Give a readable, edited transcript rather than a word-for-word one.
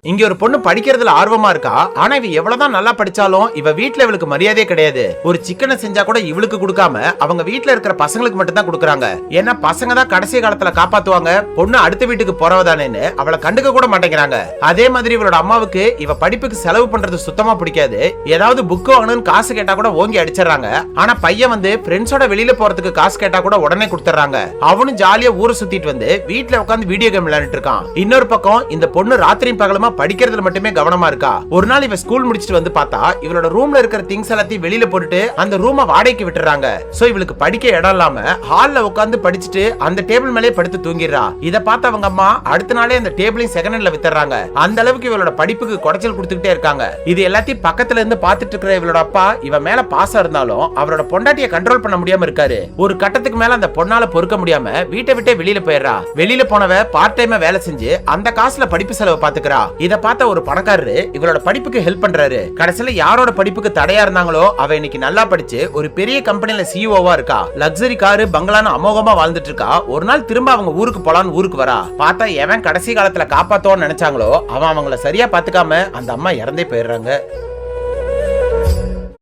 இங்க ஒரு பொண்ணு படிக்கிறதுல ஆர்வமா இருக்கா. ஆனா இவ எவ்வளவுதான் நல்லா படிச்சாலும் இவ வீட்ல இவளுக்கு மரியாதையே கிடையாது. ஒரு சிக்கனை செஞ்சா கூட இவளுக்கு கொடுக்காம அவங்க வீட்ல இருக்கிற பசங்களுக்கு மட்டும் தான் கொடுக்கறாங்க. ஏன்னா பசங்க தான் கடைசி காலத்துல காப்பாத்துவாங்க, பொண்ணு அடுத்த வீட்டுக்கு போறவதானேன்னு அவளை கண்டுக்க கூட மாட்டேங்கிறாங்க. அதே மாதிரி இவளோட அம்மாவுக்கு இவ படிப்புக்கு செலவு பண்றது சுத்தமா பிடிக்காது. ஏதாவது புக் வாங்கணும்னு காசு கேட்டா கூட ஓங்கி அடிச்சிடறாங்க. ஆனா பையன் வந்து ஃப்ரெண்ட்ஸோட வெளியில போறதுக்கு காசு கேட்டா கூட உடனே கொடுத்துறாங்க. அவனும் ஜாலியா ஊரை சுத்திட்டு வந்து வீட்ல உட்காந்து வீடியோ கேம் விளையாடிட்டு இருக்கான். இன்னொரு பக்கம் இந்த பொண்ணு ராத்திரியும் பகலுமா படிக்கிறதுல மட்டுமே கவனமா இருக்கா. ஒரு நாள் இவ ஸ்கூல் முடிச்சிட்டு வந்து பார்த்தா இவளோட ரூம்ல இருக்கிற திங்ஸ் எல்லாத்தையும் வெளியில போட்டுட்டு அந்த ரூமை வாடகைக்கு விட்டுறாங்க. சோ இவளுக்கு படிக்க இடம் இல்லாம ஹால்ல உட்கார்ந்து படிச்சுட்டு அந்த டேபிள் மேலே படுத்து தூங்கிடுறா. இத பார்த்த அவங்க அம்மா அடுத்த நாளே அந்த டேபிளையும் செகண்ட் ஹேண்ட்ல வித்துறாங்க. அந்த அளவுக்கு இவளோட படிப்புக்கு குடைச்சல் கொடுத்துக்கிட்டே இருக்காங்க. இது எல்லாத்தையும் பக்கத்துல இருந்து பார்த்துட்டு இருக்கிற இவளோட அப்பா இவ மேல பாசம் இருந்தாலும் அவரோட பொண்டாட்டியை கண்ட்ரோல் பண்ண முடியாம இருக்காரு. ஒரு கட்டத்துக்கு மேல அந்த பொண்ணால பொறுக்க முடியாம வீட்டை விட்டே வெளியில போயிடுறா. வெளியில போனவ பார்ட் டைமா வேலை செஞ்சு அந்த காசுல படிப்பு செலவு பாத்துக்கிறா. இத பார்த்த ஒரு பணக்காரரு இவளோட படிப்புக்கு ஹெல்ப் பண்றாரு. கடைசியில யாரோட படிப்புக்கு தடையா இருந்தாங்களோ அவ இன்னைக்கு நல்லா படிச்சு ஒரு பெரிய கம்பெனில சிஇஓவா இருக்கா. லக்ஸரி காரு பங்களான்னு அமோகமா வாழ்ந்துட்டு இருக்கா. ஒரு நாள் திரும்ப அவங்க ஊருக்கு போலான்னு ஊருக்கு வரா. பார்த்தா எவன் கடைசி காலத்துல காப்பாத்தோன்னு நினைச்சாங்களோ அவன் அவங்கள சரியா பாத்துக்காம அந்த அம்மா இறந்தே போயிடுறாங்க.